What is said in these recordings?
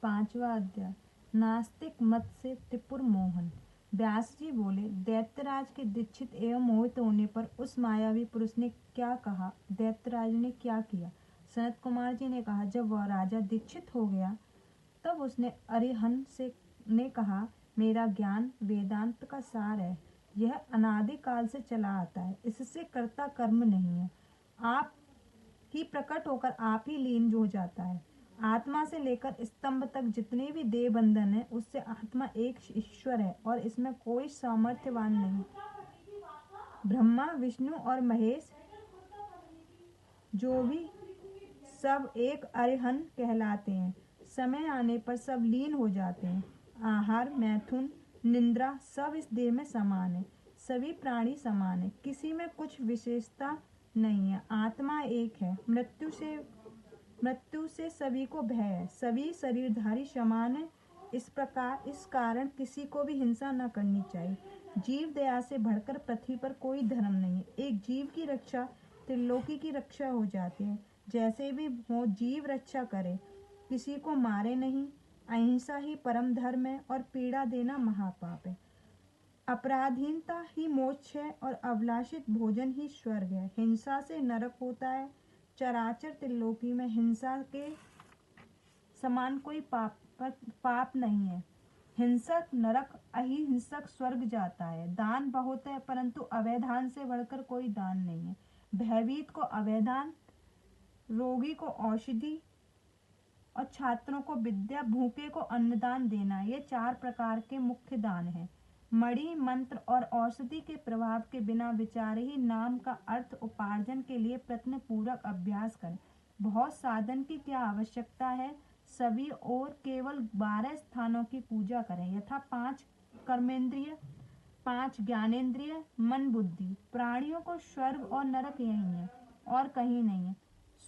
पांचवा अध्याय। नास्तिक मत से त्रिपुर मोहन। व्यास जी बोले, दैत्यराज के दीक्षित एवं मोहित होने पर उस मायावी पुरुष ने क्या कहा? दैत्यराज ने क्या किया? सनत कुमार जी ने कहा, जब वह राजा दीक्षित हो गया तब उसने अरिहंत से ने कहा, मेरा ज्ञान वेदांत का सार है। यह अनादि काल से चला आता है। इससे कर्ता कर्म नहीं है। आप ही प्रकट होकर आप ही लीन हो जाता है। आत्मा से लेकर स्तंभ तक जितने भी देह बंधन है, उससे आत्मा एक ईश्वर है और इसमें कोई सामर्थ्यवान नहीं। ब्रह्मा, विष्णु और महेश जो भी सब एक अरिहंत कहलाते हैं। समय आने पर सब लीन हो जाते हैं। आहार, मैथुन, निद्रा सब इस देह में समान है। सभी प्राणी समान है, किसी में कुछ विशेषता नहीं है। आत्मा एक है। मृत्यु से सभी को भय है। सभी शरीरधारी समान है। इस कारण किसी को भी हिंसा न करनी चाहिए। जीव दया से बढ़कर पृथ्वी पर कोई धर्म नहीं है। एक जीव की रक्षा त्रिलोकी की रक्षा हो जाती है। जैसे भी हो, जीव रक्षा करे, किसी को मारे नहीं। अहिंसा ही परम धर्म है और पीड़ा देना महापाप है। अपराधहीनता ही मोक्ष है और अभिलाषित भोजन ही स्वर्ग है। हिंसा से नरक होता है। चराचर त्रिलोकी में हिंसा के समान कोई पाप नहीं है। हिंसक नरक, अहिंसक स्वर्ग जाता है। दान बहुत है, परंतु अवैधान से बढ़कर कोई दान नहीं है। भयभीत को अवैधान, रोगी को औषधि और छात्रों को विद्या, भूखे को अन्नदान देना, ये 4 प्रकार के मुख्य दान हैं। मणि, मंत्र और औषधि के प्रभाव के बिना विचार ही नाम का अर्थ उपार्जन के लिए प्रयत्न पूर्वक अभ्यास करें। बहुत साधन की क्या आवश्यकता है? सभी और केवल 12 स्थानों की पूजा करें, यथा 5 कर्मेंद्रिय, 5 ज्ञानेंद्रिय, मन, बुद्धि। प्राणियों को स्वर्ग और नरक यही है और कहीं नहीं है।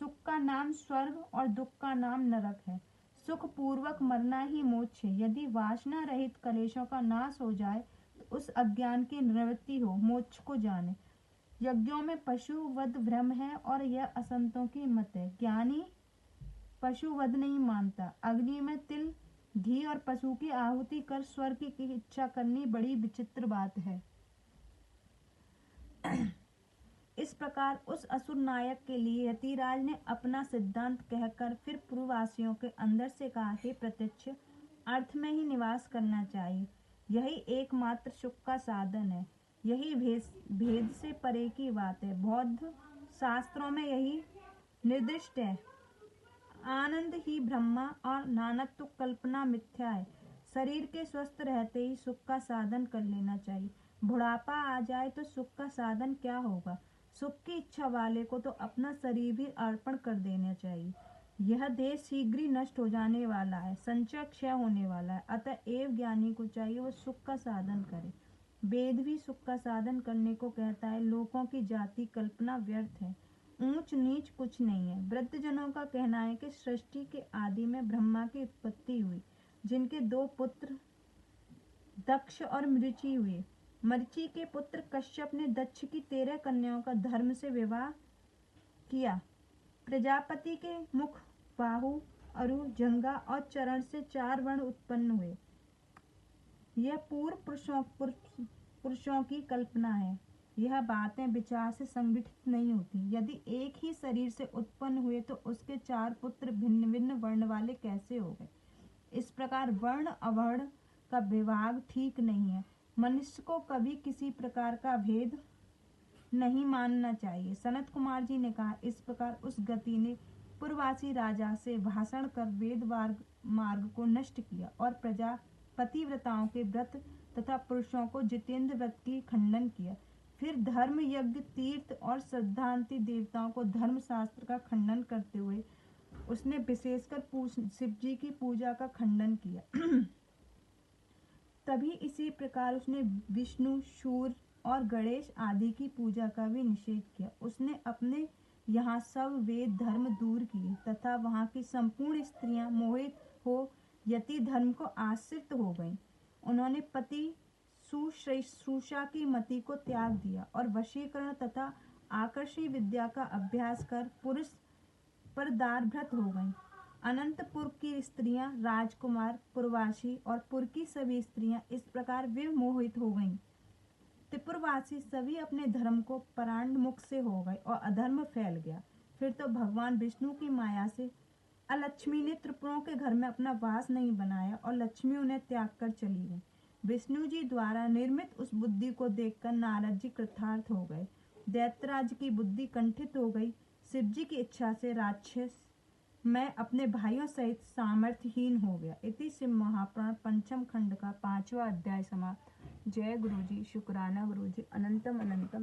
सुख का नाम स्वर्ग और दुख का नाम नरक है। सुख पूर्वक मरना ही मोक्ष है। यदि वासना रहित कलेशों का नाश हो जाए तो उस अज्ञान की निवृत्ति हो, मोक्ष को जाने। यज्ञों में पशु वध भ्रम है और यह असंतों की मत है। ज्ञानी पशु वध नहीं मानता। अग्नि में तिल, घी और पशु की आहुति कर स्वर्ग की इच्छा करनी बड़ी विचित्र बात है। इस प्रकार उस असुर नायक के लिए यतिराज ने अपना सिद्धांत कहकर फिर पूर्ववासियों के अंदर से कहा, हे प्रत्यक्ष, अर्थ में ही निवास करना चाहिए। यही एकमात्र सुख का साधन है। यही भेद से परे की बात है। बौद्ध शास्त्रों में यही निर्दिष्ट है। आनंद ही ब्रह्मा और नानत्व कल्पना मिथ्या है। शरीर के स्वस्थ रहते ही सुख का साधन कर लेना चाहिए। बुढ़ापा आ जाए तो सुख का साधन क्या होगा? सुख की इच्छा वाले को तो अपना शरीर भी अर्पण कर देना चाहिए। यह देह शीघ्र ही नष्ट हो जाने वाला है, संचय क्षय होने वाला है। अतएव ज्ञानी को चाहिए वह सुख का साधन करे। वेद भी सुख का साधन करने को कहता है। लोगों की जाति कल्पना व्यर्थ है। ऊंच नीच कुछ नहीं है। वृद्ध जनों का कहना है कि सृष्टि के आदि में ब्रह्मा की उत्पत्ति हुई, जिनके 2 पुत्र दक्ष और मृचि हुए। मृचि के पुत्र कश्यप ने दक्ष की 13 कन्याओं का धर्म से विवाह किया। प्रजापति के मुख, बाहु, अरु, जंघा और चरण से 4 वर्ण उत्पन्न हुए। यह पूर्व पुरुषों की कल्पना है। यह बातें विचार से संगठित नहीं होती। यदि एक ही शरीर से उत्पन्न हुए तो उसके 4 पुत्र भिन्न भिन्न वर्ण वाले कैसे हो गए? इस प्रकार वर्ण अवर्ण का विभाग ठीक नहीं है। मनुष्य को कभी किसी प्रकार का भेद नहीं मानना चाहिए। सनत कुमार जी ने कहा, इस प्रकार उस गति ने पूर्ववासी राजा से भाषण कर वेद मार्ग को नष्ट किया और प्रजा पतिव्रताओं के व्रत तथा पुरुषों को जितेंद्र व्रत की खंडन किया। फिर धर्म, यज्ञ, तीर्थ और श्रद्धांति देवताओं को धर्म शास्त्र का खंडन करते हुए उसने विशेषकर शिव जी की पूजा का खंडन किया। तभी इसी प्रकार उसने विष्णु, सूर्य और गणेश आदि की पूजा का भी निषेध किया। उसने अपने यहाँ सब वेद धर्म दूर किए तथा वहाँ की संपूर्ण स्त्रियां मोहित हो यति धर्म को आश्रित हो गईं। उन्होंने पति शुश्रूषा की मति को त्याग दिया और वशीकरण तथा आकर्षी विद्या का अभ्यास कर पुरुष पर दारभृत हो गईं। अनंतपुर की स्त्रियां, राजकुमार, पुरवासी और पुर की सभी स्त्रियां इस प्रकार विमोहित हो गईं। त्रिपुरवासी सभी अपने धर्म को परांडमुख से हो गए और अधर्म फैल गया। फिर तो भगवान विष्णु की माया से अलक्ष्मी ने त्रिपुरों के घर में अपना वास नहीं बनाया और लक्ष्मी उन्हें त्याग कर चली गई। विष्णु जी द्वारा निर्मित उस बुद्धि को देखकर नारद जी कृतार्थ हो गए। दैत्यराज की बुद्धि कंठित हो गई। शिव जी की इच्छा से राक्षस मैं अपने भाइयों सहित सामर्थ्यहीन हो गया। इति शिव महापुराण पंचम खंड का 5वां अध्याय समाप्त। जय गुरु जी, शुक्राना गुरु जी, अनंतम अनंतम।